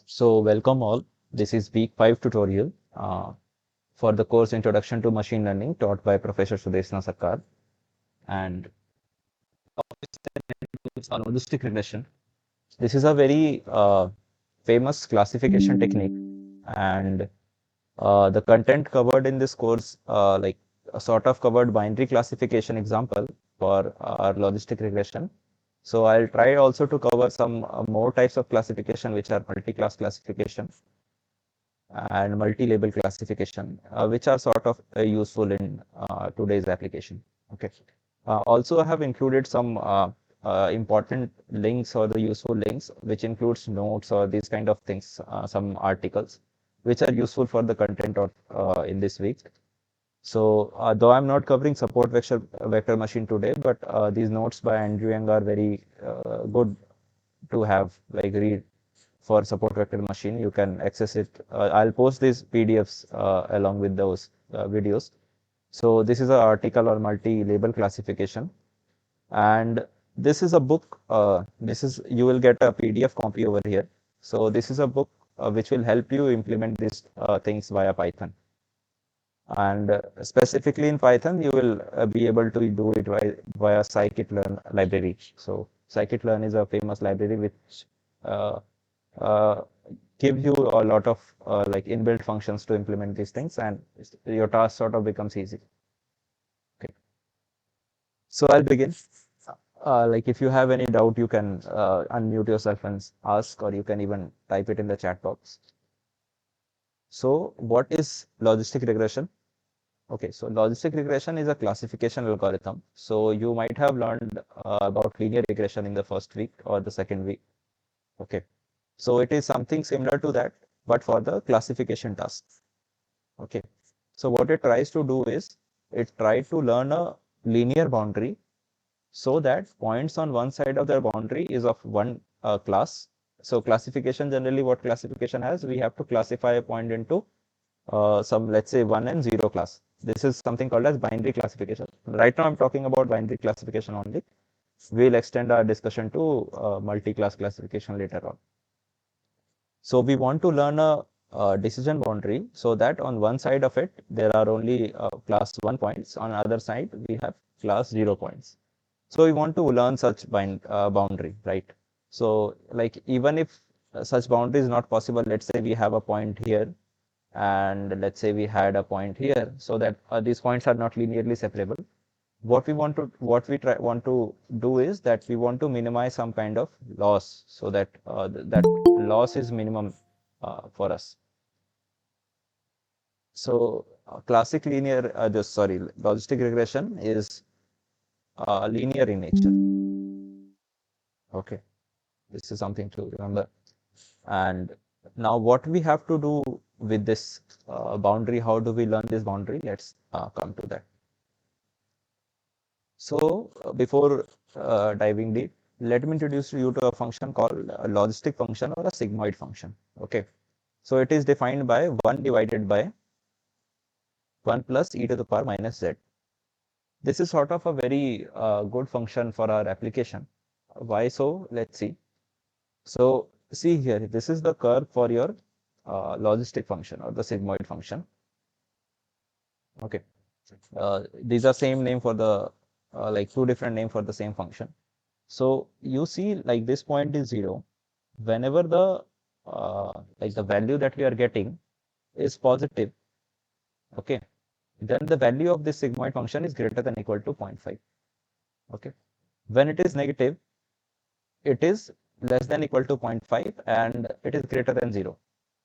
So welcome all. This is week 5 tutorial for the course Introduction to Machine Learning taught by Professor Sudeshna Sarkar. And logistic regression. This is a very famous classification technique, and the content covered in this course like a sort of covered binary classification example for our logistic regression. So I'll try also to cover some more types of classification, which are multi-class classification and multi-label classification, which are sort of useful in today's application. Okay. Also, I have included some important links or the useful links, which includes notes or these kind of things, some articles, which are useful for the content of in this week. So, though I'm not covering support vector machine today, but these notes by Andrew Yang are very good to have, like read for support vector machine. You can access it. I'll post these PDFs along with those videos. So this is an article on multi-label classification, and this is a book. You will get a PDF copy over here. So this is a book which will help you implement these things via Python. And specifically in Python, you will be able to do it via scikit-learn library. So scikit-learn is a famous library which uh, uh, gives you a lot of like inbuilt functions to implement these things, and your task sort of becomes easy. Okay. So I'll begin. Like if you have any doubt, you can unmute yourself and ask, or you can even type it in the chat box. So what is logistic regression? Okay, so logistic regression is a classification algorithm. So you might have learned about linear regression in the first week or the second week. Okay, so it is something similar to that, but for the classification task. Okay, so what it tries to do is it tries to learn a linear boundary so that points on one side of the boundary is of one class. So classification, generally what classification has, we have to classify a point into some, let's say 1 and 0 class. This is something called as binary classification. Right now I'm talking about binary classification only. We'll extend our discussion to multi-class classification later on. So we want to learn a decision boundary so that on one side of it, there are only class 1 points. On the other side, we have class 0 points. So we want to learn such boundary, right? So like even if such boundary is not possible, let's say we have a point here, and let's say we had a point here, so that these points are not linearly separable. What we want to do is that we want to minimize some kind of loss, so that that loss is minimum for us. So classic linear, logistic regression is linear in nature. Okay, this is something to remember. And now what we have to do with this boundary, how do we learn this boundary? Let's come to that. So before diving deep, let me introduce you to a function called a logistic function or a sigmoid function. Okay, so it is defined by 1 divided by 1 plus e to the power minus z. This is sort of a very good function for our application. Why so? Let's see. So see here, this is the curve for your logistic function or the sigmoid function. Okay, these are same name for the like two different name for the same function. So you see, like this point is 0. Whenever the like the value that we are getting is positive, okay, then the value of this sigmoid function is greater than equal to 0.5. Okay, when it is negative, it is less than equal to 0.5 and it is greater than 0.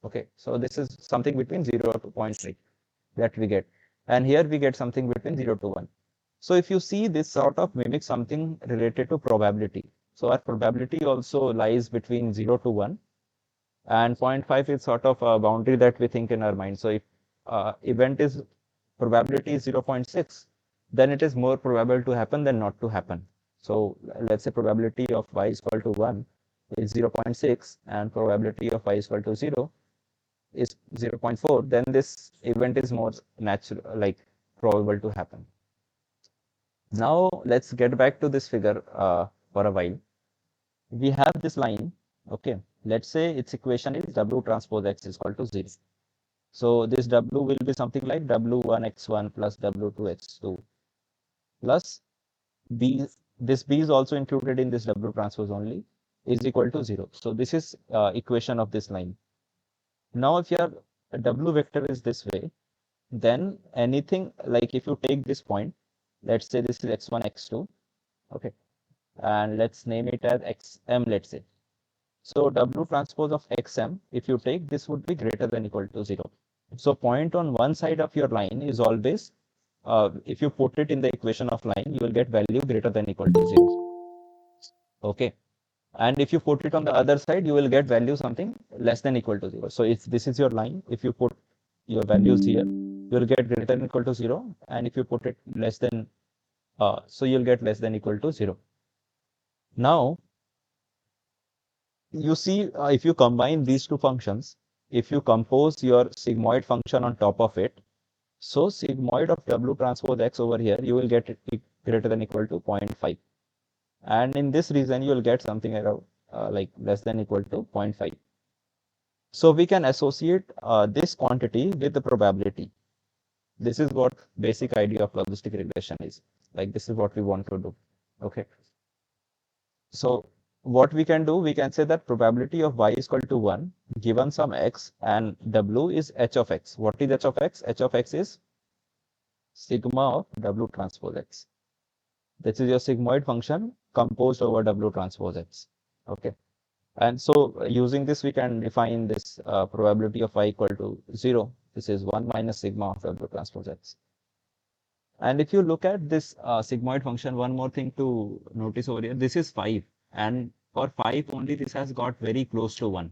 Okay, so this is something between 0 to 0.3 that we get, and here we get something between 0 to 1. So if you see, this sort of mimics something related to probability. So our probability also lies between 0 to 1, and 0.5 is sort of a boundary that we think in our mind. So if event is probability is 0.6, then it is more probable to happen than not to happen. So let's say probability of y is equal to 1 is 0.6 and probability of y is equal to 0 is 0.4, then this event is more natural, like probable to happen. Now let's get back to this figure for a while. we have this line, okay, let's say its equation is W transpose X is equal to 0. So this W will be something like W1x1 plus W2x2 plus B, this B is also included in this W transpose only, is equal to 0. So this is equation of this line. Now if your W vector is this way, then anything like if you take this point, let's say this is x1, x2, okay, and let's name it as xm, let's say. So W transpose of xm, if you take, this would be greater than equal to 0. So point on one side of your line is always, if you put it in the equation of line, you will get value greater than equal to 0. Okay. And if you put it on the other side, you will get value something less than equal to 0. So if this is your line, if you put your values here, you will get greater than equal to 0. And if you put it less than, so you'll get less than equal to 0. Now, you see, if you combine these two functions, if you compose your sigmoid function on top of it, so sigmoid of W transpose X over here, you will get it greater than equal to 0.5. And in this region, you will get something around like less than equal to 0.5. So we can associate this quantity with the probability. This is what basic idea of logistic regression is. Like this is what we want to do. Okay. So what we can do, we can say that probability of y is equal to 1 given some x, and W is h of x. What is h of x? H of x is sigma of W transpose x. This is your sigmoid function composed over W transpose x. Okay. And so using this, we can define this probability of y equal to 0. This is 1 minus sigma of W transpose x. And if you look at this sigmoid function, one more thing to notice over here, this is 5. And for 5 only, this has got very close to 1.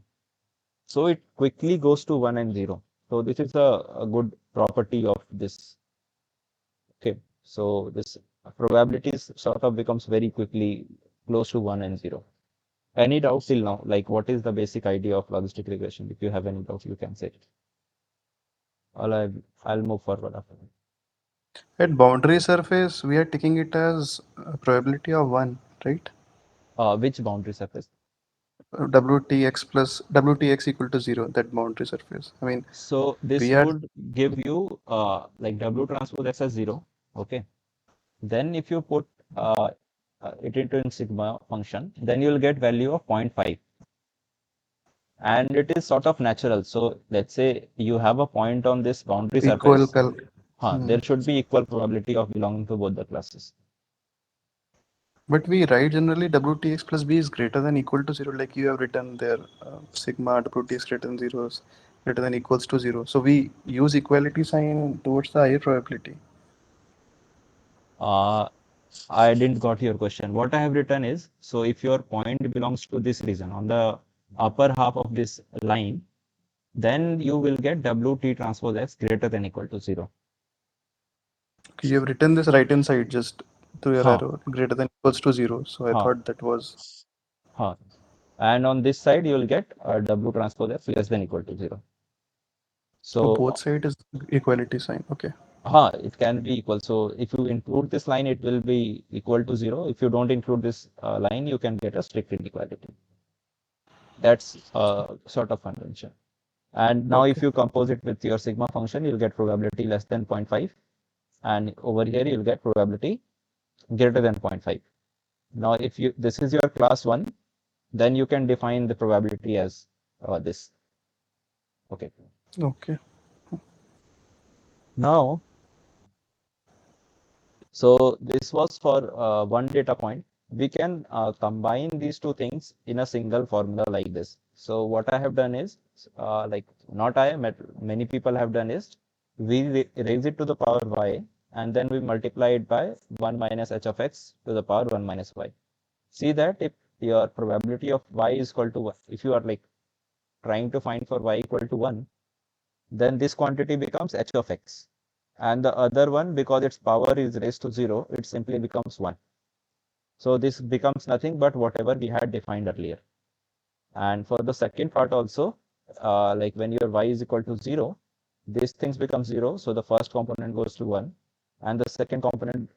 So it quickly goes to 1 and 0. So this is a good property of this. Okay. So this probabilities sort of becomes very quickly close to 1 and 0. Any doubts till now? Like what is the basic idea of logistic regression? If you have any doubts, you can say it. I'll move forward after that. At boundary surface, we are taking it as a probability of 1, right? Which boundary surface? WTX plus WTX equal to 0, that boundary surface. I mean, So this we are would give you like W transpose X as 0. Okay. Then if you put it into in sigma function, then you will get value of 0.5. And it is sort of natural. So let's say you have a point on this boundary equal surface. There should be equal probability of belonging to both the classes. but we write generally WTX plus B is greater than equal to 0, like you have written there, sigma WTX greater than 0 greater than equals to 0. So we use equality sign towards the higher probability. Uh, I didn't got your question. What I have written is, so if your point belongs to this region on the upper half of this line, then you will get WT transpose X greater than equal to 0. Okay, you have written this right hand side just through your Huh, arrow greater than equals to 0. So I huh, thought that was. huh. And on this side, you will get W transpose X less than equal to 0. Oh, So, both side is equality sign. Okay. it can be equal. So if you include this line, it will be equal to 0. If you don't include this line, you can get a strict inequality. That's sort of convention. And now if Okay. you compose it with your sigma function, you'll get probability less than 0.5. And over here, you'll get probability greater than 0.5. Now, if you this is your class 1, then you can define the probability as this. Okay. Okay. Now, so this was for one data point. We can combine these two things in a single formula like this. So what I have done is, like not I, but many people have done is, we raise it to the power y, and then we multiply it by 1 minus h of x to the power 1 minus y. See that if your probability of y is equal to 1, if you are like trying to find for y equal to 1, then this quantity becomes h of x. And the other one, because its power is raised to 0, it simply becomes 1. So this becomes nothing but whatever we had defined earlier. And for the second part also, like when your y is equal to 0, these things become 0. So the first component goes to 1. And the second component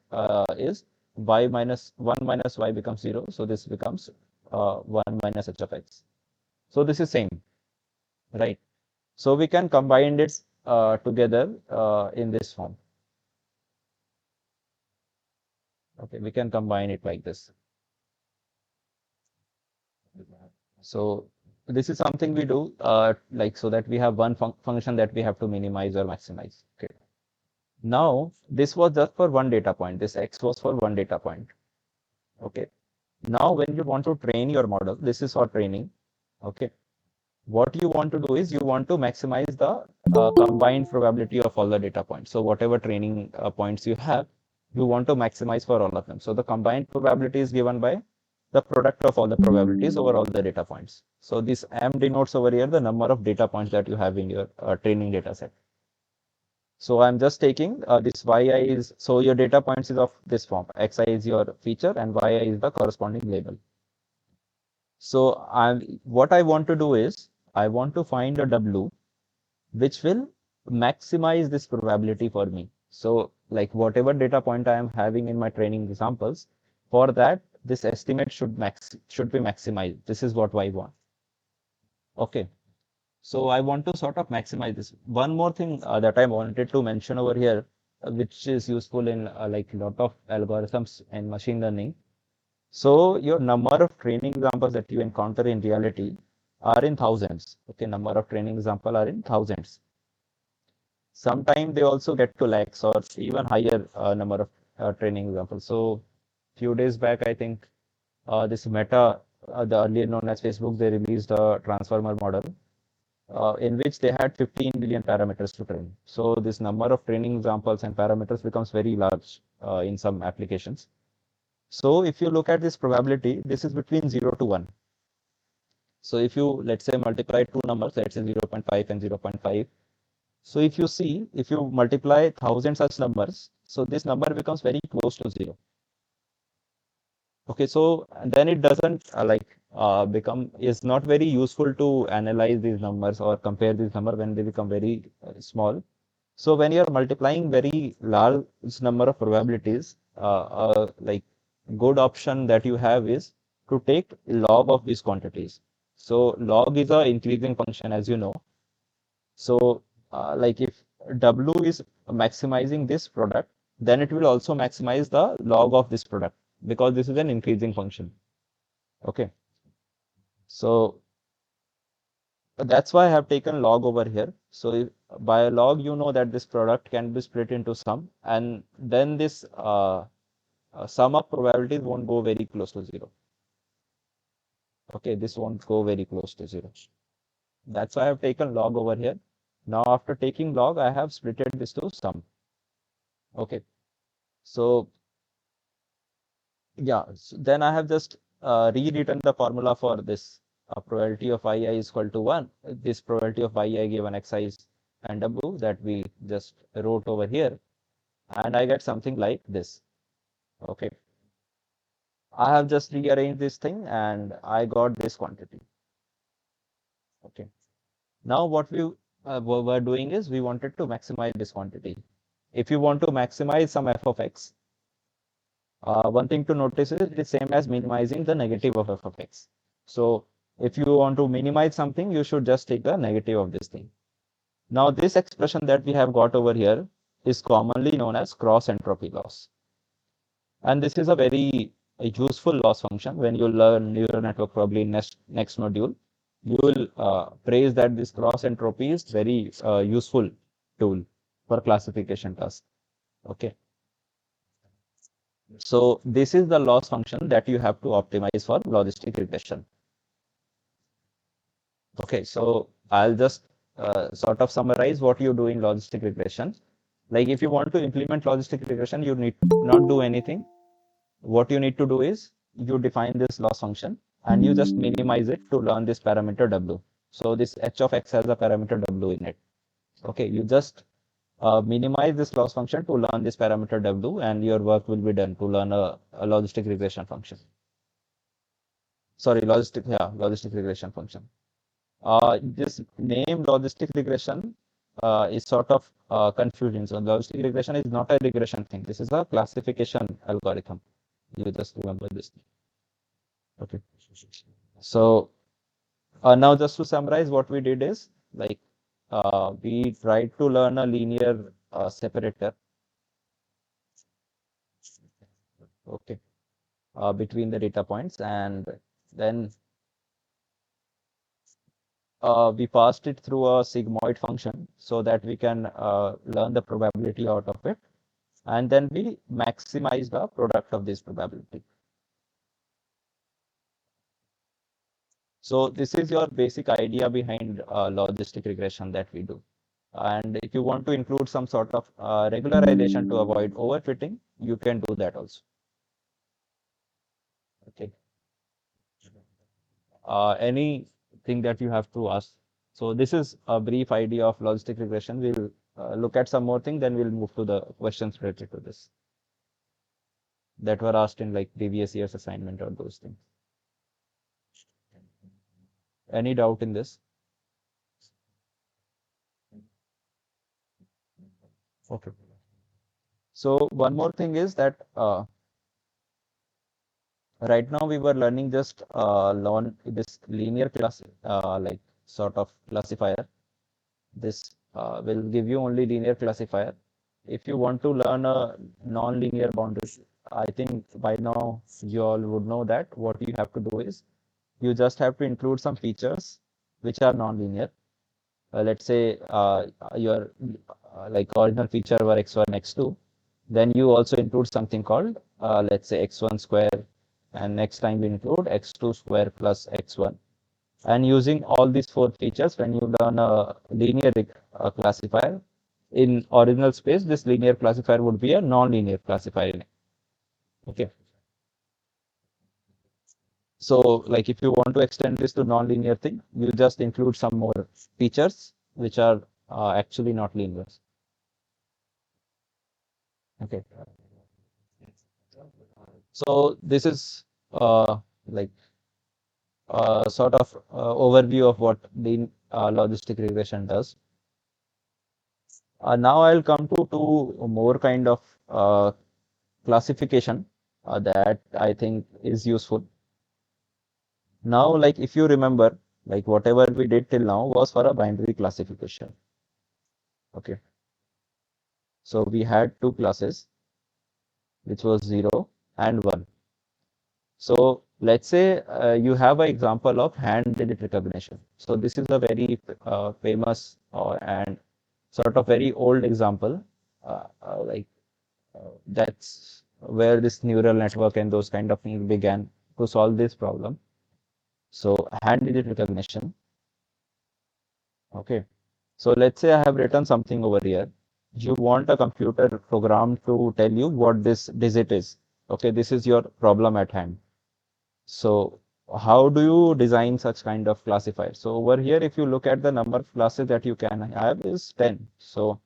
is y minus 1 minus y becomes 0. So this becomes 1 minus h of x. So this is same, right? So we can combine it together in this form. Okay, we can combine it like this. So this is something we do like so that we have one function that we have to minimize or maximize. Okay. Now this was just for one data point. This x was for one data point. Okay. Now when you want to train your model, this is for training. Okay. What you want to do is you want to maximize the combined probability of all the data points. So whatever training points you have, you want to maximize for all of them. So the combined probability is given by the product of all the probabilities over all the data points. So this M denotes over here the number of data points that you have in your training data set. So I'm just taking this yi is, so your data points is of this form. Xi is your feature and yi is the corresponding label. So what I want to do is I want to find a W which will maximize this probability for me. So like whatever data point I am having in my training examples, for that this estimate should be maximized. This is what I want. Okay. So I want to sort of maximize this. One more thing that I wanted to mention over here, which is useful in like a lot of algorithms and machine learning. So your number of training examples that you encounter in reality are in thousands. Okay, number of training examples are in thousands. Sometimes they also get to lakhs or even higher number of training examples. So few days back, I think this Meta, the earlier known as Facebook, they released a transformer model in which they had 15 billion parameters to train. So this number of training examples and parameters becomes very large in some applications. So if you look at this probability, this is between 0 to 1. So if you, let's say, multiply two numbers, let's say 0.5 and 0.5. So if you see, if you multiply 1,000 such numbers, so this number becomes very close to 0. Okay, so then it doesn't is not very useful to analyze these numbers or compare these numbers when they become very small. So when you're multiplying very large number of probabilities, like good option that you have is to take log of these quantities. So log is a increasing function, as you know. So like if W is maximizing this product, then it will also maximize the log of this product because this is an increasing function. Okay. So that's why I have taken log over here. So if, by a log, you know that this product can be split into sum, and then this sum of probabilities won't go very close to 0. Okay, this won't go very close to 0. That's why I have taken log over here. Now after taking log, I have splitted this to sum. Okay, so yeah, so then I have just rewritten the formula for this probability of I is equal to 1. This probability of I given xi and w that we just wrote over here, and I get something like this. Okay, I have just rearranged this thing and I got this quantity. Okay, now what we were doing is we wanted to maximize this quantity. If you want to maximize some f of x, one thing to notice is it is same as minimizing the negative of f of x. So if you want to minimize something, you should just take the negative of this thing. Now this expression that we have got over here is commonly known as cross entropy loss. And this is a very useful loss function. When you learn neural network probably in next module, you will praise that this cross entropy is very useful tool for classification tasks. Okay. So this is the loss function that you have to optimize for logistic regression. Okay, so I'll just sort of summarize what you do in logistic regression. Like if you want to implement logistic regression, you need not do anything. What you need to do is you define this loss function and you just minimize it to learn this parameter w. So this h of x has a parameter w in it. Okay, you just minimize this loss function to learn this parameter w, and your work will be done to learn a logistic regression function. Sorry, logistic regression function. This name logistic regression is sort of confusing. So logistic regression is not a regression thing. This is a classification algorithm. You just remember this. Okay. So now just to summarize, what we did is like we tried to learn a linear separator, okay, between the data points, and then we passed it through a sigmoid function so that we can learn the probability out of it, and then we maximize the product of this probability. So this is your basic idea behind logistic regression that we do. And if you want to include some sort of regularization to avoid overfitting, you can do that also. Okay. Anything that you have to ask? So this is a brief idea of logistic regression. We'll look at some more thing, then we'll move to the questions related to this that were asked in like previous year's assignment or those things. Any doubt in this? Okay. So one more thing is that right now we were learning just learn this linear class like sort of classifier. This will give you only linear classifier. If you want to learn a non-linear boundary, I think by now you all would know that what you have to do is you just have to include some features which are non-linear. Let's say your like original feature were x1, x2. Then you also include something called let's say x1 square, and next time we include x2 square plus x1. And using all these four features, when you learn a linear classifier in original space, this linear classifier would be a non-linear classifier. Okay. So like if you want to extend this to non-linear thing, you just include some more features which are actually not linear. Okay. So this is like sort of overview of what the logistic regression does. Now I'll come to two more kind of classification that I think is useful. Now, like if you remember, like whatever we did till now was for a binary classification. Okay. So we had two classes, which was 0 and 1. So let's say you have an example of hand digit recognition. So this is a very famous and sort of very old example, like that's where this neural network and those kind of things began to solve this problem. So hand digit recognition. Okay. So let's say I have written something over here. You want a computer program to tell you what this digit is. Okay, this is your problem at hand. So how do you design such kind of classifier? So over here, if you look at the number of classes that you can have is 10. So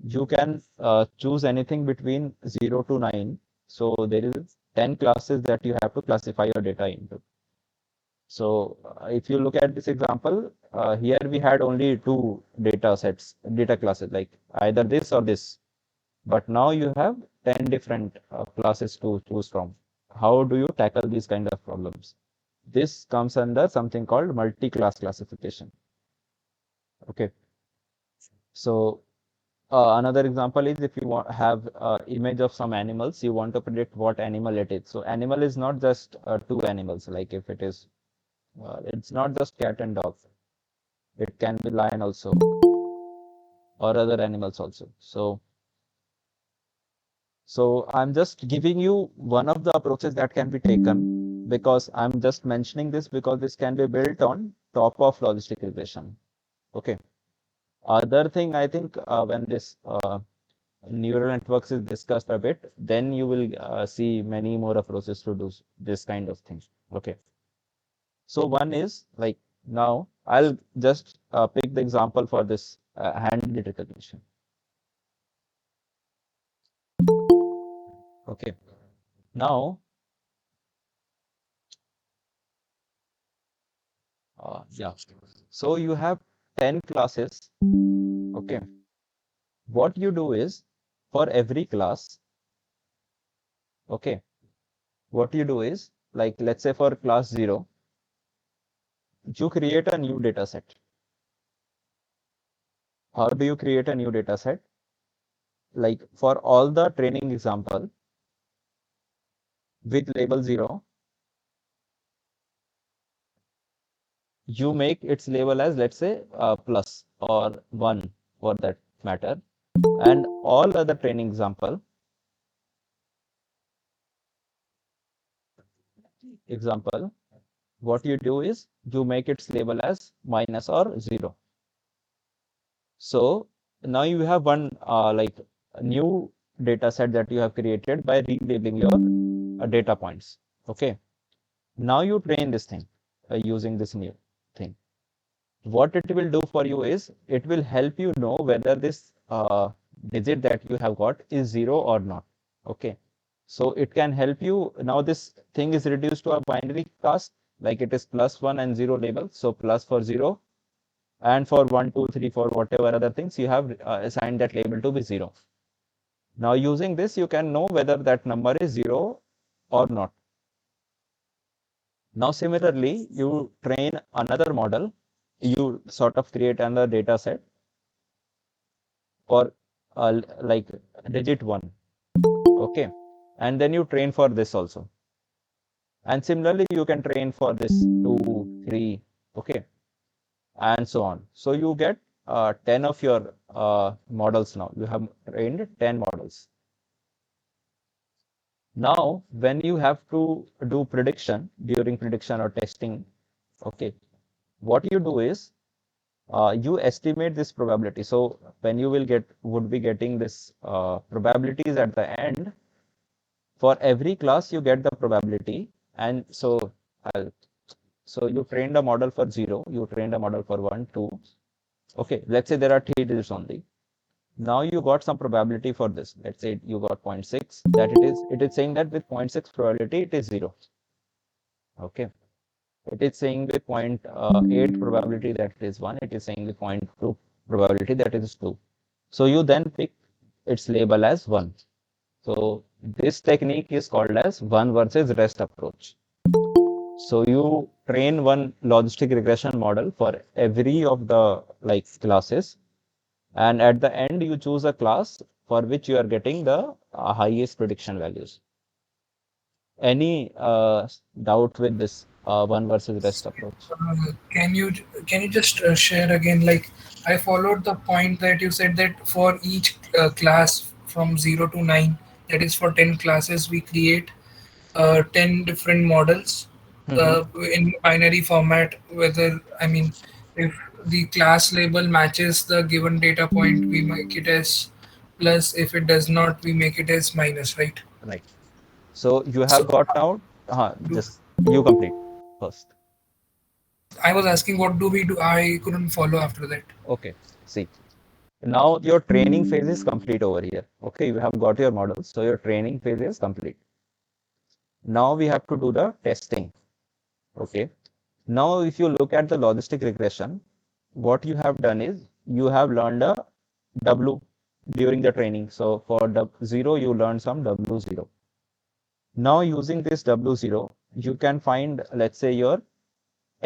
you can choose anything between 0 to 9. So there is 10 classes that you have to classify your data into. So if you look at this example, here we had only two data sets, data classes, like either this or this. But now you have 10 different classes to choose from. How do you tackle these kind of problems? This comes under something called multi-class classification. Okay. So another example is if you want have image of some animals, you want to predict what animal it is. So animal is not just two animals, like if it is, it's not just cat and dog. It can be lion also or other animals also. So I'm just giving you one of the approaches that can be taken because I'm just mentioning this because this can be built on top of logistic regression. Okay. Other thing, I think when this neural networks is discussed a bit, then you will see many more approaches to do this kind of thing. Okay. So one is like now I'll just pick the example for this hand recognition. Okay. Now, yeah. So you have 10 classes. Okay. What you do is for every class, okay, what you do is like let's say for class 0, you create a new data set. How do you create a new data set? Like for all the training example with label 0, you make its label as, let's say, plus or 1 for that matter. And all other training example, what you do is you make its label as minus or 0. So now you have one like a new data set that you have created by relabeling your data points. Okay. Now you train this thing using this new thing. What it will do for you is it will help you know whether this digit that you have got is 0 or not. Okay. So it can help you. Now this thing is reduced to a binary cast, like it is plus 1 and 0 label. So plus for 0, and for 1, 2, 3, 4, whatever other things you have assigned that label to be 0. Now using this, you can know whether that number is 0 or not. Now similarly, you train another model, you sort of create another data set for like digit 1. Okay. And then you train for this also. And similarly, you can train for this 2, 3, okay, and so on. So you get 10 of your models now. You have trained 10 models. Now, when you have to do prediction during prediction or testing, okay, what you do is you estimate this probability. So when you would be getting this probabilities at the end, for every class you get the probability. And so so you trained a model for 0, you trained a model for 1, 2. Okay, let's say there are 3 digits only. Now you got some probability for this. Let's say you got 0.6, that it is saying that with 0.6 probability it is 0. Okay. It is saying with 0.8 probability that it is 1. It is saying with 0.2 probability that it is 2. So you then pick its label as 1. So this technique is called as 1 versus rest approach. So you train one logistic regression model for every of the like classes, and at the end you choose a class for which you are getting the highest prediction values. Any doubt with this one versus rest approach? Can you just share again? Like, I followed the point that you said that for each class from 0 to 9, that is for 10 classes, we create 10 different models Mhm. in binary format. Whether, I mean, if the class label matches the given data point, we make it as plus. If it does not, we make it as minus. Right. Right. So you have So, got now, do just you complete first. I was asking, what do we do? I couldn't follow after that. Okay. See, now your training phase is complete over here. Okay, you have got your models, so your training phase is complete. Now we have to do the testing. Okay. Now, if you look at the logistic regression, what you have done is you have learned a W during the training. So for W0, you learn some W0. Now using this W0, you can find, let's say your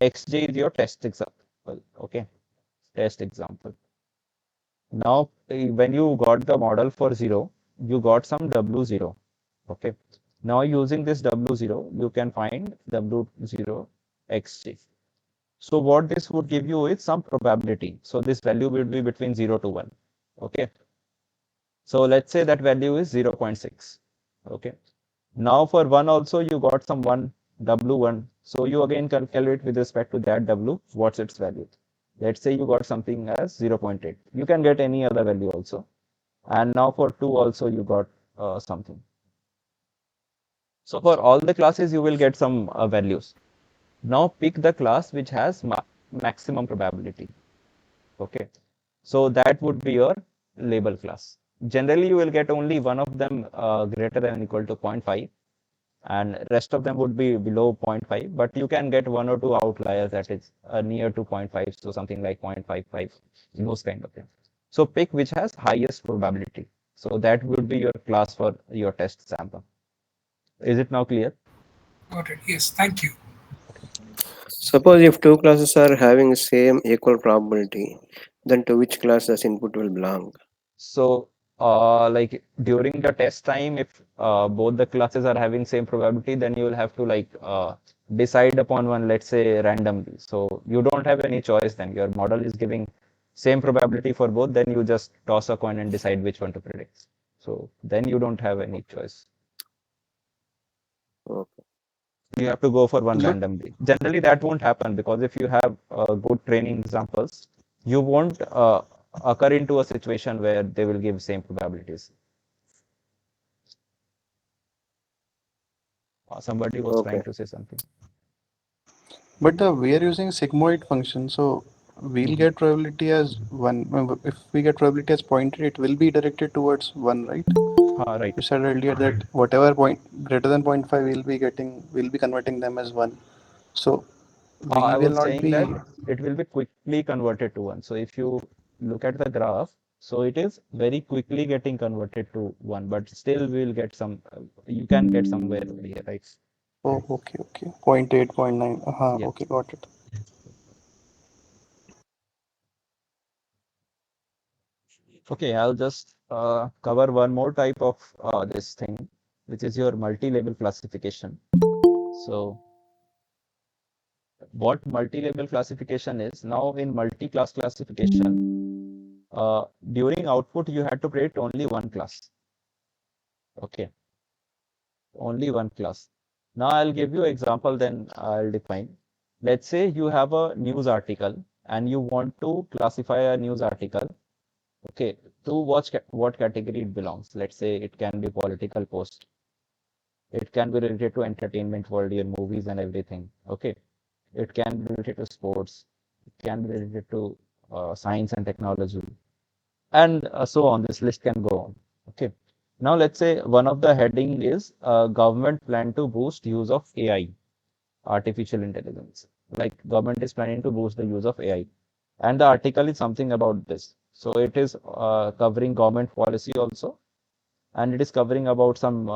XJ is your test example. Okay, test example. Now, when you got the model for 0, you got some W0. Okay. Now using this W0, you can find W0 XJ. So what this would give you is some probability. So this value will be between 0 to 1. Okay. So let's say that value is 0.6. Okay. Now for 1 also you got some 1 W1. So you again calculate with respect to that W, what's its value. Let's say you got something as 0.8. You can get any other value also. And now for 2 also you got something. So for all the classes you will get some values. Now pick the class which has maximum probability. Okay. So that would be your label class. Generally, you will get only one of them greater than or equal to 0.5, and rest of them would be below 0.5, but you can get one or two outliers that is near to 0.5, so something like 0.55, those kind of things. So pick which has highest probability. So that would be your class for your test sample. Is it now clear? Got it. Yes, thank you. Suppose if two classes are having same equal probability, then to which class does input will belong? So, like during the test time, if both the classes are having same probability, then you will have to like decide upon one, let's say randomly. So you don't have any choice then. Your model is giving same probability for both, then you just toss a coin and decide which one to predict. So then you don't have any choice. Okay. You have to go for one But randomly. Generally, that won't happen because if you have good training examples, you won't occur into a situation where they will give same probabilities. Somebody was Okay. trying to say something. we are using sigmoid function, so we'll Mhm. get probability as one. If we get probability as pointed, it will be directed towards one, right? Right. You said earlier that whatever point greater than 0.5, we'll be converting them as one. So we I will was not saying that be. it will be quickly converted to one. So if you look at the graph, so it is very quickly getting converted to one, but still we will get some, you can get somewhere over here, right? Oh, okay, okay. 0.8, 0.9. Yeah. Okay, got it. Okay, I'll just cover one more type of this thing, which is your multi-label classification. So what multi-label classification is, now in multi-class classification, during output you had to predict only one class. Okay, only one class. Now I'll give you example, then I'll define. Let's say you have a news article and you want to classify a news article. Okay, to what category it belongs. Let's say it can be political post. It can be related to entertainment world, your movies and everything. Okay, it can be related to sports. It can be related to science and technology, and so on. This list can go on. Okay. Now let's say one of the heading is government plan to boost use of AI, artificial intelligence. Like government is planning to boost the use of AI, and the article is something about this. So it is covering government policy also, and it is covering about some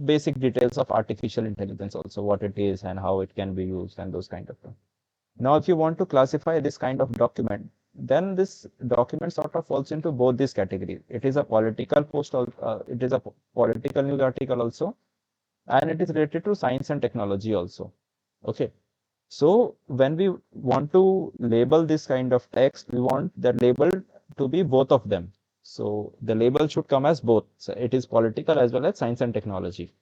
basic details of artificial intelligence also, what it is and how it can be used and those kind of things. Now, if you want to classify this kind of document, then this document sort of falls into both these categories. It is a political post, it is a political news article also, and it is related to science and technology also. Okay. So when we want to label this kind of text, we want the label to be both of them. So the label should come as both. So it is political as well as science and technology.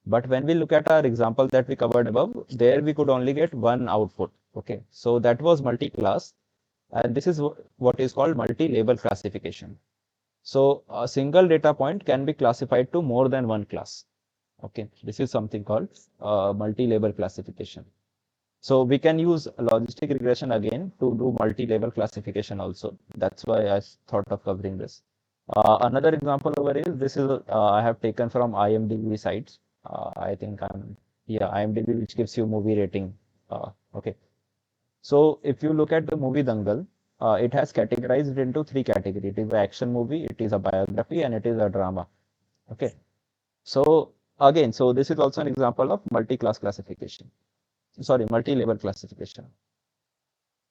But when we look at our example that we covered above, there we could only get one output. Okay, so that was multi-class, and this is what is called multi-label classification. So a single data point can be classified to more than one class. Okay, this is something called multi-label classification. So we can use logistic regression again to do multi-label classification also. That's why I thought of covering this. Another example over here, this is I have taken from IMDb sites. I think yeah, IMDb, which gives you movie rating. Okay. So if you look at the movie Dangal, it has categorized into three categories. It is an action movie, it is a biography, and it is a drama. Okay. So again, so this is also an example of multi-class classification. Sorry, multi-label classification.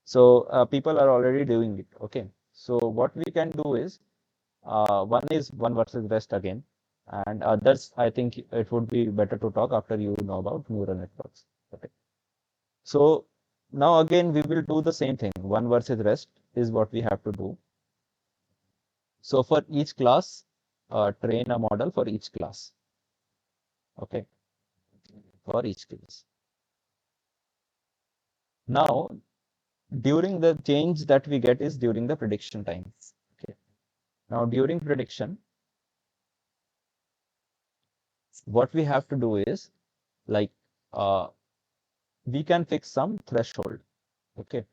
So people are already doing it. Okay. So what we can do is one is one versus rest again, and others I think it would be better to talk after you know about neural networks. Okay. So now again we will do the same thing. One versus rest is what we have to do. So for each class, train a model for each class. Okay. For each class. Now during the change that we get is during the prediction time. Okay. Now during prediction, what we have to do is like uh, we can fix some threshold. Okay.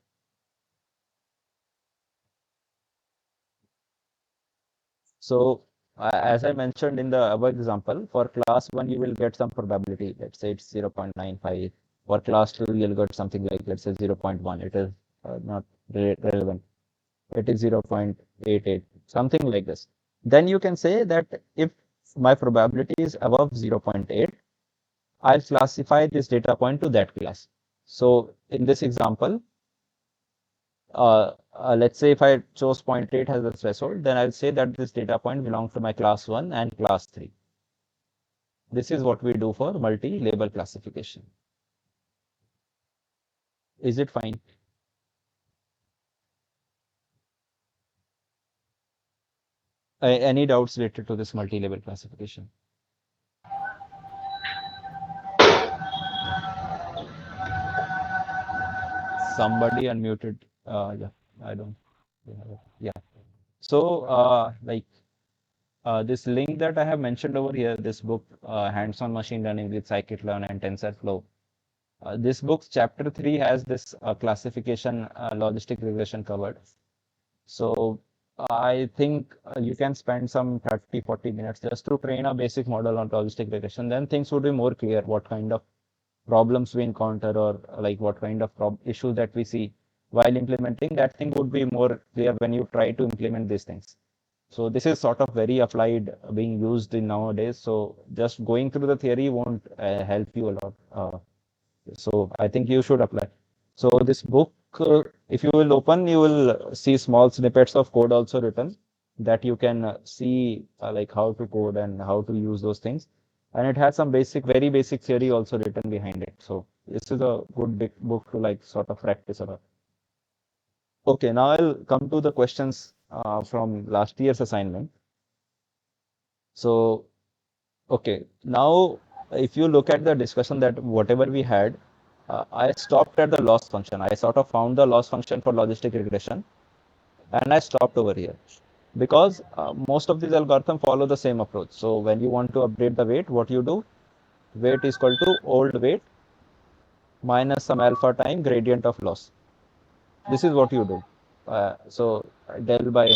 So as I mentioned in the above example, for class 1 you will get some probability. Let's say it's 0.95. For class 2 you'll get something like, let's say, 0.1. It is not relevant. It is 0.88, something like this. Then you can say that if my probability is above 0.8, I'll classify this data point to that class. So in this example, let's say if I chose 0.8 as a threshold, then I'll say that this data point belongs to my class 1 and class 3. This is what we do for multi-label classification. Is it fine? Any doubts related to this multi-label classification? Somebody unmuted. Yeah, I don't. Yeah. So, this link that I have mentioned over here, this book, Hands-on Machine Learning with Scikit-learn and TensorFlow. This book's chapter 3 has this classification, logistic regression covered. So I think you can spend some 30-40 minutes just to train a basic model on logistic regression. Then things would be more clear what kind of problems we encounter or like what kind of issues that we see while implementing. That thing would be more clear when you try to implement these things. So this is sort of very applied, being used in nowadays. So just going through the theory won't help you a lot. So I think you should apply. So this book, if you will open, you will see small snippets of code also written that you can see like how to code and how to use those things. And it has some basic, very basic theory also written behind it. So this is a good big book to like sort of practice about. Okay, now I'll come to the questions from last year's assignment. So, okay, now if you look at the discussion that whatever we had, I stopped at the loss function. I sort of found the loss function for logistic regression and I stopped over here because most of these algorithms follow the same approach. So when you want to update the weight, what you do, weight is equal to old weight minus some alpha time gradient of loss. This is what you do. So del by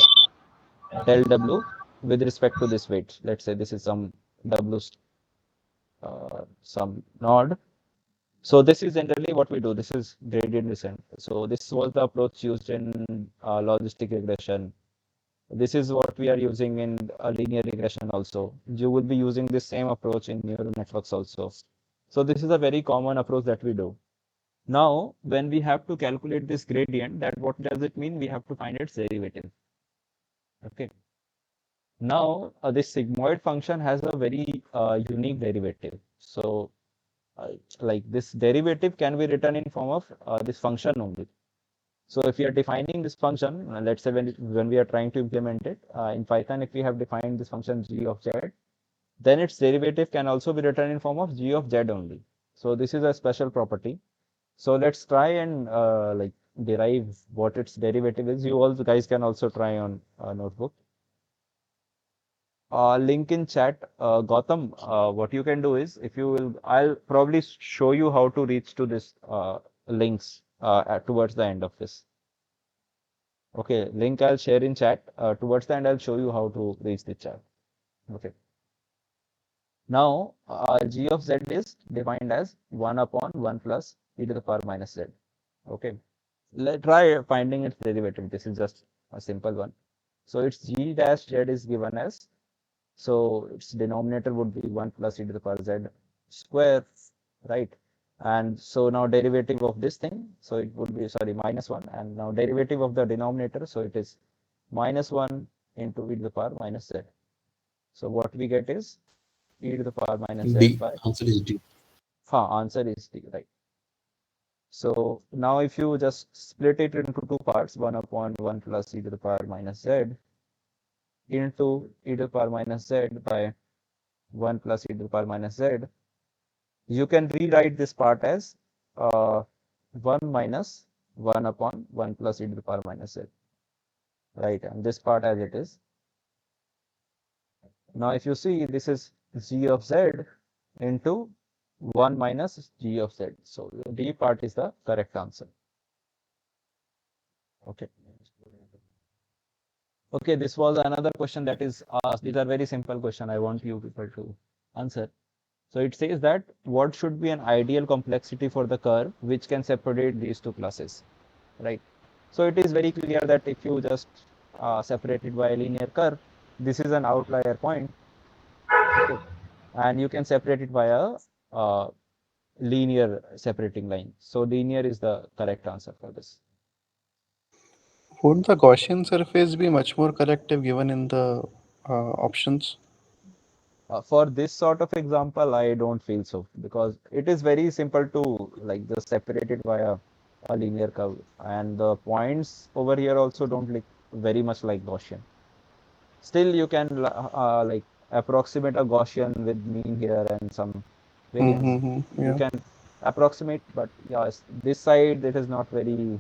del W with respect to this weight. Let's say this is some W, some node. So this is generally what we do. This is gradient descent. So this was the approach used in logistic regression. This is what we are using in linear regression also. You will be using the same approach in neural networks also. So this is a very common approach that we do. Now, when we have to calculate this gradient, that what does it mean? We have to find its derivative. Okay. Now, this sigmoid function has a very unique derivative. So like this derivative can be written in form of this function only. So if you are defining this function, let's say when we are trying to implement it in Python, if we have defined this function g of z, then its derivative can also be written in form of g of z only. So this is a special property. So let's try and like derive what its derivative is. You all guys can also try on notebook. Link in chat. Gautam, what you can do is, if you will, I'll probably show you how to reach to this links towards the end of this. Okay, link I'll share in chat. Towards the end, I'll show you how to reach the chat. Okay. Now, g of z is defined as 1 upon 1 plus e to the power minus z. Okay. Let's try finding its derivative. This is just a simple one. So its g dash z is given as, so its denominator would be 1 plus e to the power z square, right? And so now derivative of this thing, so it would be, sorry, minus 1. And now derivative of the denominator, so it is minus 1 into e to the power minus z. So what we get is e to the power minus z D. by, Answer is D. answer is D, right? So now if you just split it into two parts, 1 upon 1 plus e to the power minus z into e to the power minus z by 1 plus e to the power minus z, you can rewrite this part as 1 minus 1 upon 1 plus e to the power minus z, right? And this part as it is. Now if you see, this is g of z into 1 minus g of z. So the D part is the correct answer. Okay. Okay, this was another question that is asked. These are very simple question. I want you people to answer. So it says that what should be an ideal complexity for the curve which can separate these two classes, right? So it is very clear that if you just separate it by a linear curve, this is an outlier point, okay, and you can separate it by a linear separating line. So linear is the correct answer for this. Won't the Gaussian surface be much more corrective given in the options? For this sort of example, I don't feel so, because it is very simple to like just separate it via a linear curve, and the points over here also don't look very much like Gaussian. Still, you can like approximate a Gaussian with mean here and some variance. Mm-hmm. You Yeah. can approximate, but yes, this side it is not very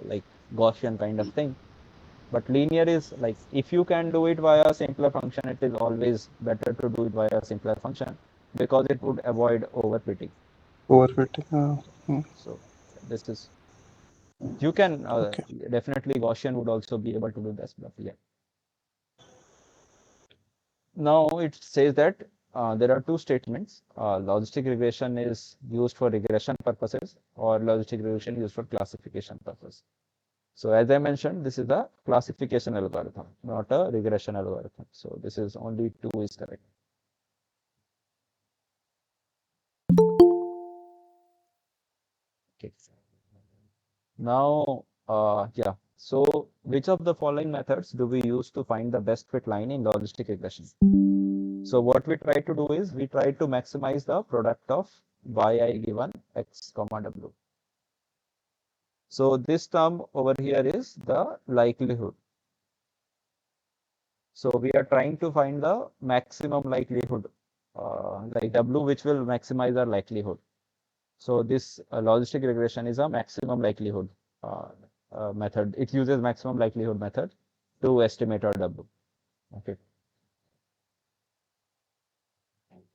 like Gaussian kind of thing. But linear is like, if you can do it via a simpler function, it is always better to do it via a simpler function, because it would avoid overfitting. Overfitting. So this is, you can Okay. definitely Gaussian would also be able to do this, but yeah. Now it says that there are two statements. Logistic regression is used for regression purposes, or logistic regression used for classification purpose. So as I mentioned, this is a classification algorithm, not a regression algorithm. So this is only 2 is correct. Okay. Now, yeah. So which of the following methods do we use to find the best fit line in logistic regression? So what we try to do is we try to maximize the product of yi given x comma w. So this term over here is the likelihood. So we are trying to find the maximum likelihood, like w, which will maximize our likelihood. So this logistic regression is a maximum likelihood method. It uses maximum likelihood method to estimate our w. Okay.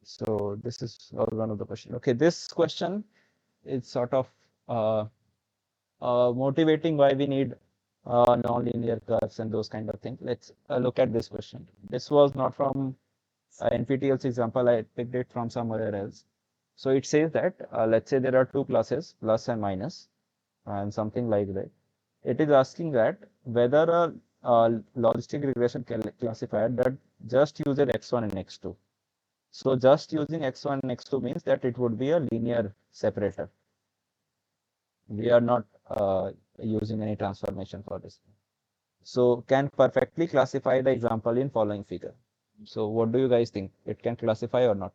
So this is one of the question. Okay, this question is sort of motivating why we need non-linear curves and those kind of things. Let's look at this question. This was not from NPTEL's example. I picked it from somewhere else. So it says that let's say there are two classes, plus and minus, and something like that. It is asking that whether a logistic regression classifier that just uses x1 and x2. So just using x1 and x2 means that it would be a linear separator. We are not using any transformation for this. So can perfectly classify the example in following figure. So what do you guys think? It can classify or not?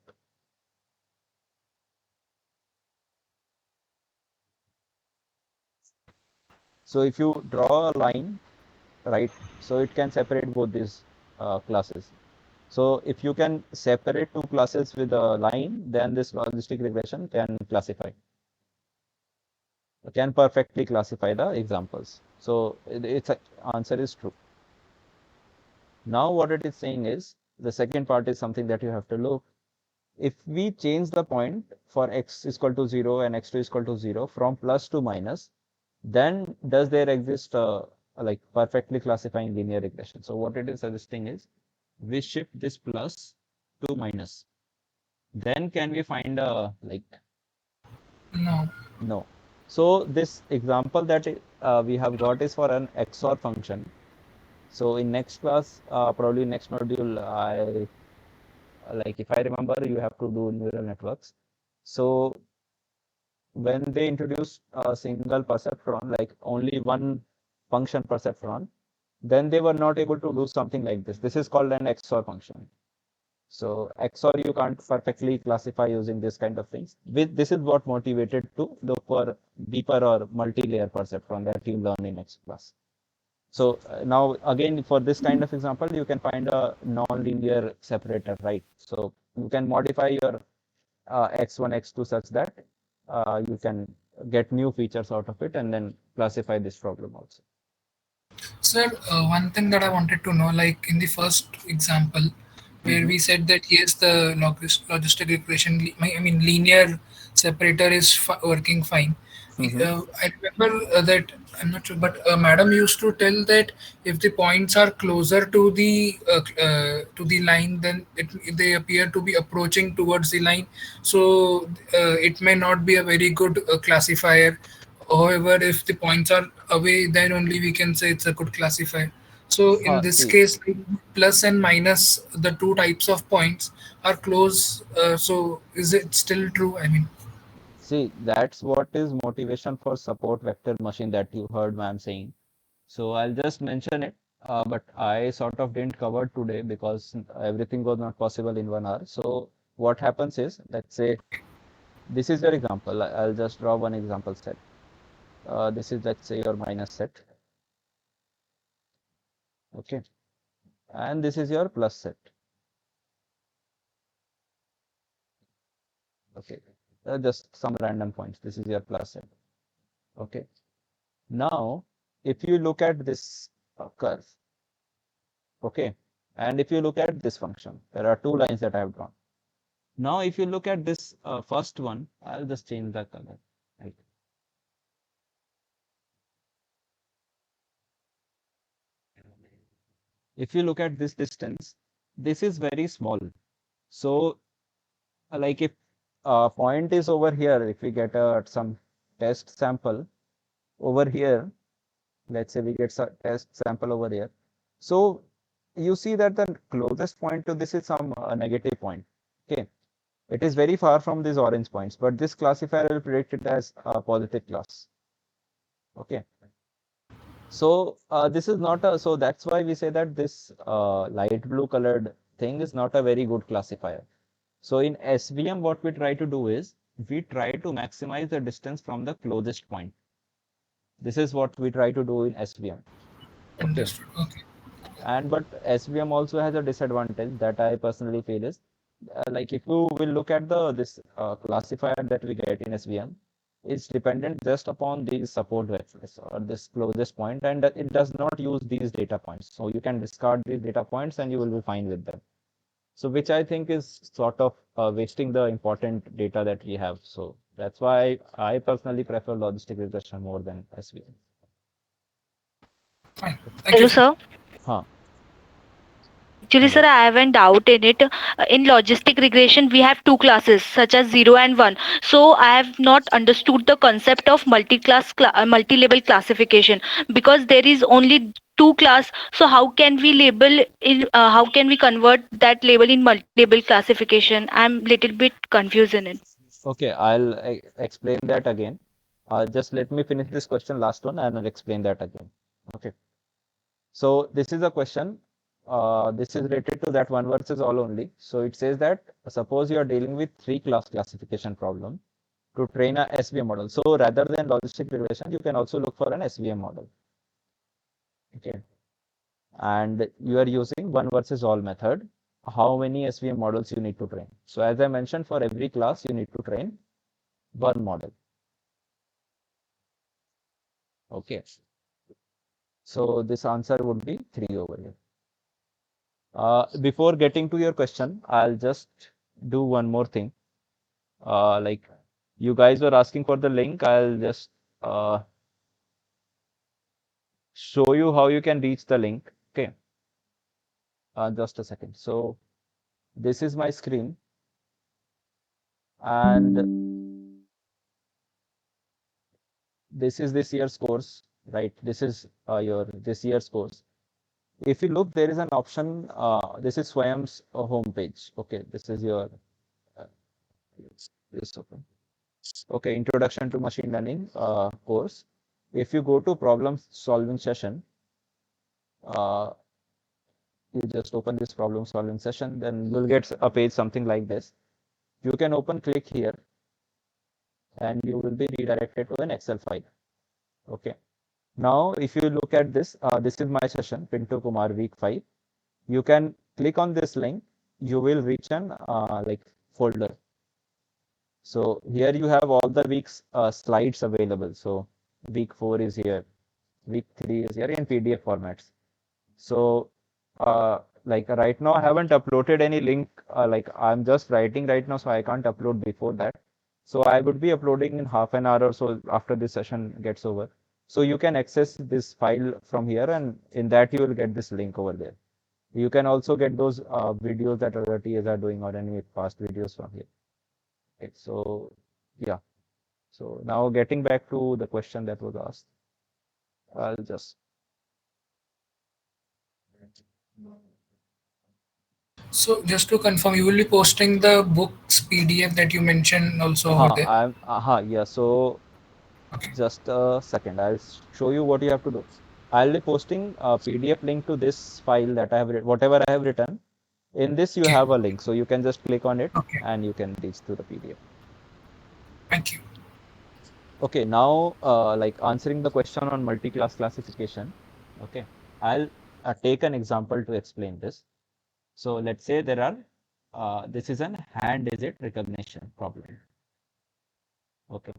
So if you draw a line, right, so it can separate both these classes. So if you can separate two classes with a line, then this logistic regression can classify, can perfectly classify the examples. So its answer is true. Now what it is saying is, the second part is something that you have to look. If we change the point for x is equal to 0 and x2 is equal to 0 from plus to minus, then does there exist like perfectly classifying linear regression? So what it is suggesting is, we shift this plus to minus. Then can we find a like? No. No. So this example that we have got is for an XOR function. So in next class, probably next module, I like, if I remember, you have to do neural networks. So when they introduced a single perceptron, like only one function perceptron, then they were not able to do something like this. This is called an XOR function. So XOR you can't perfectly classify using this kind of things. This is what motivated to look for deeper or multi-layer perceptron that you learn in next class. So now again, for this kind of example, you can find a non-linear separator, right? So you can modify your x1, x2 such that you can get new features out of it and then classify this problem also. Sir, one thing that I wanted to know, like in the first example, where we said that yes, the logistic regression, I mean linear separator is working fine. I remember that, I'm not sure, but madam used to tell that if the points are closer to the line, then they appear to be approaching towards the line. So it may not be a very good classifier. However, if the points are away, then only we can say it's a good classifier. So in this See, case, like, plus and minus, the two types of points are close. So is it still true? I mean, see, that's what is motivation for support vector machine that you heard ma'am saying. So I'll just mention it, but I sort of didn't cover today because everything was not possible in 1 hour. So what happens is, let's say this is your example. I'll just draw one example set. This is, let's say, your minus set. Okay. And this is your plus set. Okay. Just some random points. This is your plus set. Okay. Now, if you look at this curve, okay, and if you look at this function, there are two lines that I have drawn. Now, if you look at this first one, I'll just change the color. Right. If you look at this distance, this is very small. So, like if point is over here, if we get some test sample over here, let's say we get some test sample over here. So you see that the closest point to this is some negative point. Okay. It is very far from these orange points, but this classifier will predict it as a positive class. Okay. So this is not a, so that's why we say that this light blue colored thing is not a very good classifier. So in SVM, what we try to do is we try to maximize the distance from the closest point. This is what we try to do in SVM. Okay. understood. Okay. And but SVM also has a disadvantage that I personally feel is like if you will look at the this classifier that we get in SVM, it's dependent just upon these support vectors or this closest point, and it does not use these data points. So you can discard these data points and you will be fine with them. So which I think is sort of wasting the important data that we have. So that's why I personally prefer logistic regression more than SVM. Fine. Okay. Thank you, Hello, sir. sir. Huh. Actually, sir, Hello. I have a doubt in it. In logistic regression, we have two classes, such as 0 and 1. So, I have not understood the concept of multi-label classification because there is only two class. So, how can we label in? How can we convert that label in multi-label classification? I'm little bit confused in it. Okay, I'll explain that again. Just let me finish this question, last one, and I'll explain that again. Okay. So this is a question. This is related to that one versus all only. So it says that suppose you are dealing with three class classification problem to train a SVM model. So rather than logistic regression, you can also look for an SVM model. Okay. And you are using one versus all method. How many SVM models you need to train? So as I mentioned, for every class, you need to train one model. Okay. So this answer would be 3 over here. Before getting to your question, I'll just do one more thing. Like you guys were asking for the link, I'll just show you how you can reach the link. Okay. Just a second. So this is my screen, and this is this year's course, right? This is your this year's course. If you look, there is an option. This is Swayam's homepage. Okay, this is your uh, this open. Okay, Introduction to Machine Learning course. If you go to problem solving session, uh, you just open this problem solving session, then you'll get a page something like this. You can click here, and you will be redirected to an Excel file. Okay. Now, if you look at this, this is my session, Pinto Kumar, week 5. You can click on this link. You will reach an like folder. So here you have all the week's slides available. So week 4 is here, week 3 is here in PDF formats. So like right now I haven't uploaded any link, like I'm just writing right now, so I can't upload before that. So I would be uploading in half an hour or so after this session gets over. So you can access this file from here, and in that you will get this link over there. You can also get those videos that other TAs are doing or any past videos from here. Okay, so yeah. So now getting back to the question that was asked, I'll just So just to confirm, you will be posting the books PDF that you mentioned also over there. Yeah. So Okay. just a second, I'll show you what you have to do. I'll be posting a PDF link to this file that I have whatever I have written. In this, you Okay. have a link, so you can just click on it Okay. and you can reach to the PDF. Thank you. Okay, now like answering the question on multi-class classification. Okay, I'll take an example to explain this. So let's say there are this is an hand digit recognition problem. Okay.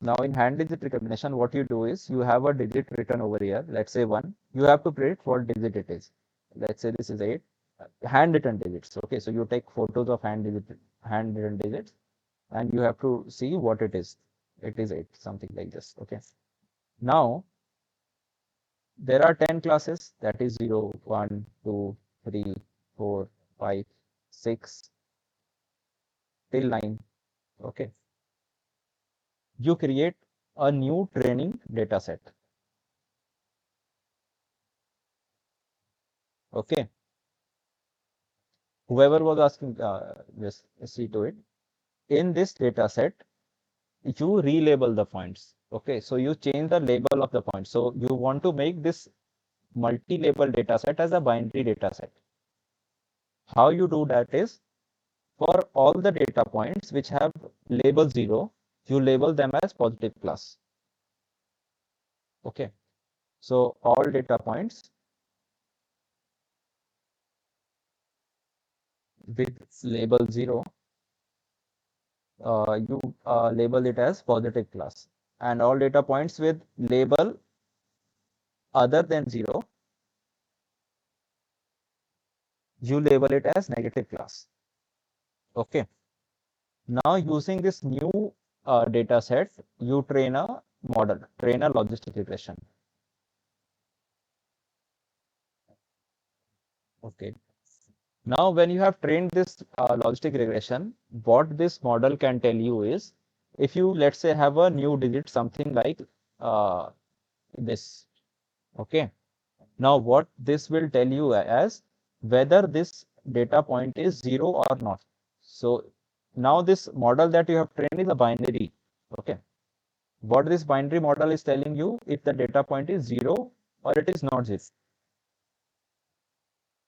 Now in hand digit recognition, what you do is you have a digit written over here. Let's say 1. You have to predict what digit it is. Let's say this is 8. Handwritten digits. Okay, so you take photos of handwritten digits, and you have to see what it is. It is 8, something like this. Okay. Now there are 10 classes, that is 0, 1, 2, 3, 4, 5, 6 till 9. Okay. You create a new training data set. Okay. Whoever was asking, just see to it. In this data set, you relabel the points. Okay, so you change the label of the points. So you want to make this multi-label data set as a binary data set. How you do that is, for all the data points which have label 0, you label them as positive class. Okay, so all data points with label 0, you label it as positive class, and all data points with label other than 0, you label it as negative class. Okay, now using this new data set, you train a model, train a logistic regression. Okay, now when you have trained this logistic regression, what this model can tell you is, if you, let's say, have a new digit, something like this. Okay, now what this will tell you as whether this data point is 0 or not. So now this model that you have trained is a binary. Okay, what this binary model is telling you, if the data point is 0 or it is not 0.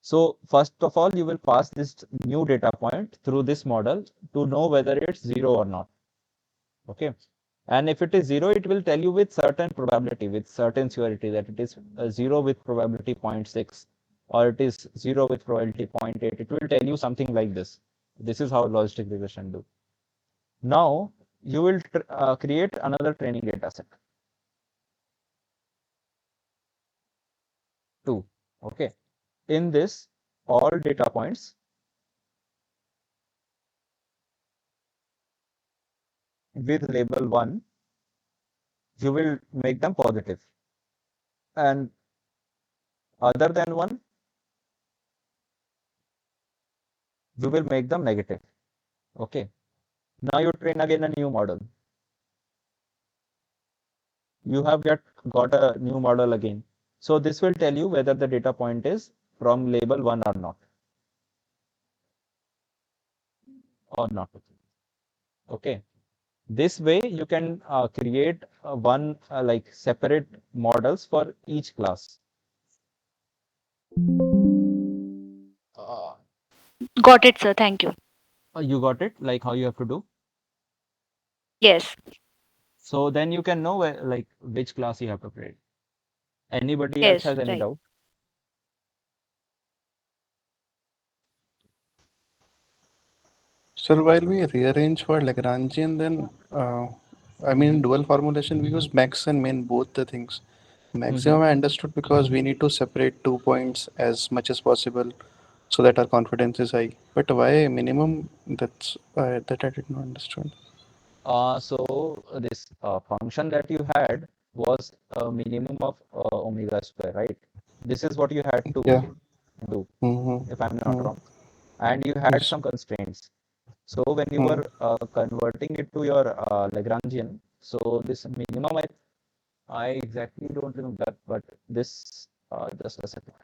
So first of all, you will pass this new data point through this model to know whether it's 0 or not. Okay, and if it is 0, it will tell you with certain probability, with certain surety, that it is 0 with probability 0.6, or it is 0 with probability 0.8. It will tell you something like this. This is how logistic regression do. Now you will create another training data set. 2. Okay, in this, all data points with label 1, you will make them positive, and other than 1, you will make them negative. Okay, now you train again a new model. You have got a new model again. So this will tell you whether the data point is from label 1 or not. Okay, this way you can create one like separate models for each class. Got it, sir. Thank you. You got it, like how you have to do. Yes. So then you can know like which class you have to create. Anybody else Yes. has any Right. doubt? So while we rearrange for Lagrangian, then I mean in dual formulation we use max and min, both the things. Maximum I understood because we need to separate 2 points as much as possible so that our confidence is high. But why minimum? That's that I did not understand. So this function that you had was a minimum of omega square, right? This is what you had to Yeah. do, if I'm not Mm-hmm. wrong. And you had Yes. some constraints. So when you Mm. were converting it to your Lagrangian, so this minimum I exactly don't remember, but this just a second.